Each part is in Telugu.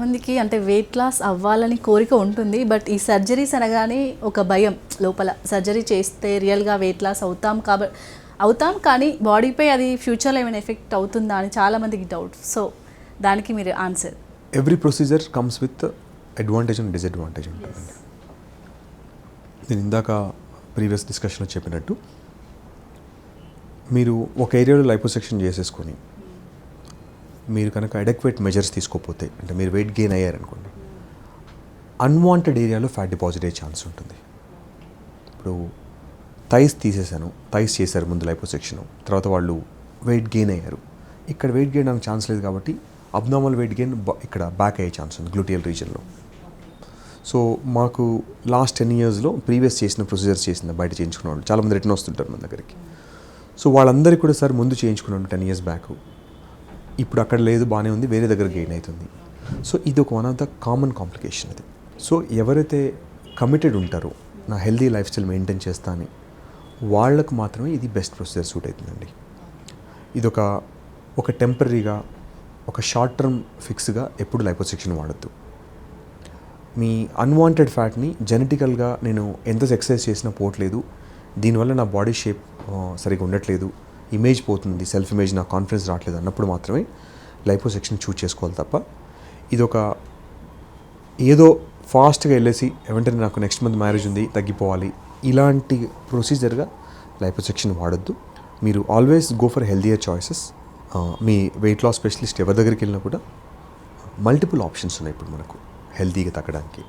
చాలామందికి అంటే వెయిట్ లాస్ అవ్వాలని కోరిక ఉంటుంది, బట్ ఈ సర్జరీస్ అనగానే ఒక భయం లోపల. సర్జరీ చేస్తే రియల్గా వెయిట్ లాస్ అవుతాం కానీ బాడీపై అది ఫ్యూచర్లో ఏమైనా ఎఫెక్ట్ అవుతుందా అని చాలామందికి డౌట్. సో దానికి మీరు answer. Every procedure comes with advantage and disadvantage ఉంటుందండి. నేను ఇందాక ప్రీవియస్ డిస్కషన్లో చెప్పినట్టు మీరు ఒక ఏరియాలో లైపోసెక్షన్ చేసేసుకొని మీరు కనుక అడెక్వేట్ మెజర్స్ తీసుకోకపోతే, అంటే మీరు వెయిట్ గెయిన్ అయ్యారనుకోండి, అన్వాంటెడ్ ఏరియాలో ఫ్యాట్ డిపాజిట్ అయ్యే ఛాన్స్ ఉంటుంది. ఇప్పుడు థైస్ తీసేసాను, థైస్ చేశారు ముందు లైపోసెక్షన్, తర్వాత వాళ్ళు వెయిట్ గెయిన్ అయ్యారు. ఇక్కడ వెయిట్ గెయిన్ అవ్వడానికి ఛాన్స్ లేదు కాబట్టి అబ్నార్మల్ వెయిట్ గెయిన్ ఇక్కడ బ్యాక్ అయ్యే ఛాన్స్ ఉంది గ్లూటియల్ రీజన్లో. సో మాకు లాస్ట్ 10 yearsలో ప్రీవియస్ చేసిన ప్రొసీజర్స్ చేసింది బయట చేయించుకున్న వాళ్ళు చాలామంది రిటర్న్ వస్తుంటారు మన దగ్గరికి. సో వాళ్ళందరికీ కూడా సార్ ముందు చేయించుకున్నాను 10 years బ్యాక్, ఇప్పుడు అక్కడ లేదు, బాగానే ఉంది, వేరే దగ్గర గెయిన్ అవుతుంది. సో ఇది ఒక one of the common complication అది. సో ఎవరైతే కమిటెడ్ ఉంటారో నా హెల్దీ లైఫ్ స్టైల్ మెయింటైన్ చేస్తా అని, వాళ్ళకు మాత్రమే ఇది బెస్ట్ ప్రొసీజర్ సూట్ అవుతుందండి. ఇది ఒక టెంపరీగా, ఒక షార్ట్ టర్మ్ ఫిక్స్గా ఎప్పుడు లైపోసెక్షన్ వాడద్దు. మీ అన్వాంటెడ్ ఫ్యాట్ని జెనెటికల్గా నేను ఎంత ఎక్సర్సైజ్ చేసినా పోవట్లేదు, దీనివల్ల నా బాడీ షేప్ సరిగ్గా ఉండట్లేదు, ఇమేజ్ పోతుంది, సెల్ఫ్ ఇమేజ్, నా కాన్ఫిడెన్స్ రావట్లేదు అన్నప్పుడు మాత్రమే లైపోసెక్షన్ చూస్ చేసుకోవాలి తప్ప ఇది ఏదో ఫాస్ట్గా వెళ్ళేసి వెంటనే నాకు నెక్స్ట్ మంత్ మ్యారేజ్ ఉంది తగ్గిపోవాలి ఇలాంటి ప్రొసీజర్గా లైపోసెక్షన్ వాడద్దు. మీరు always go for healthier choices. మీ వెయిట్ లాస్ స్పెషలిస్ట్ ఎవరి దగ్గరికి వెళ్ళినా కూడా మల్టిపుల్ ఆప్షన్స్ ఉన్నాయి ఇప్పుడు మనకు హెల్తీగా తగ్గడానికి.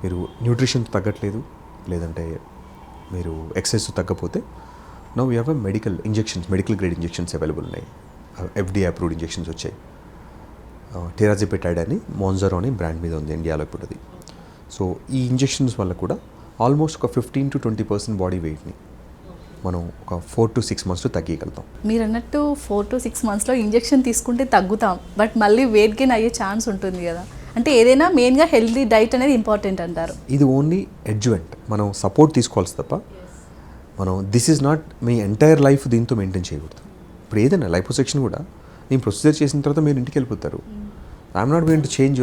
మీరు న్యూట్రిషన్ తగ్గట్లేదు, లేదంటే మీరు ఎక్సర్సైజ్ తగ్గపోతే now we have medical grade injections available ఉన్నాయి. FDA అప్రూవ్డ్ ఇంజెక్షన్స్ వచ్చాయి. టెరాజిపెటైడ్ అని మోన్జరో అని బ్రాండ్ మీద ఉంది ఇండియాలో ఇప్పుడు అది. సో ఈ ఇంజెక్షన్స్ వల్ల కూడా ఆల్మోస్ట్ ఒక 15 to 20% బాడీ వెయిట్ని మనం ఒక 4 to 6 monthsలో తగ్గించగలుగుతాం. మీరు అన్నట్టు 4 to 6 monthsలో ఇంజెక్షన్ తీసుకుంటే తగ్గుతాం, బట్ మళ్ళీ వెయిట్ గెయిన్ అయ్యే ఛాన్స్ ఉంటుంది కదా. అంటే ఏదైనా మెయిన్గా హెల్దీ డైట్ అనేది ఇంపార్టెంట్ అంటారు. ఇది ఓన్లీ అడ్జువెంట్, మనం సపోర్ట్ తీసుకోవాల్సి తప్ప మనం this is not me entire life దీంతో మెయింటైన్ చేయకూడదు. ఇప్పుడు ఏదైనా లైపోసెక్షన్ కూడా నేను ప్రొసీజర్ చేసిన తర్వాత మీరు ఇంటికి వెళ్ళిపోతారు. I'm not going to change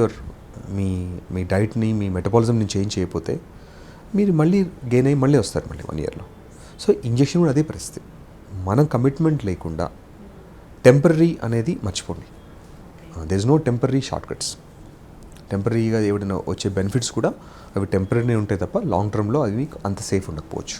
మీ డైట్ని, మీ మెటబాలిజంని చేంజ్ చేయకపోతే మీరు మళ్ళీ గెయిన్ అయ్యి మళ్ళీ వస్తారు మళ్ళీ 1 yearలో. సో ఇంజెక్షన్ కూడా అదే పరిస్థితి. మనం కమిట్మెంట్ లేకుండా టెంపరీ అనేది మర్చిపోండి. There is no temporary short cuts. టెంపరీగా ఏమైనా వచ్చే బెనిఫిట్స్ కూడా అవి టెంపరీనే ఉంటాయి తప్ప లాంగ్ టర్మ్లో అవి అంత సేఫ్ ఉండకపోవచ్చు.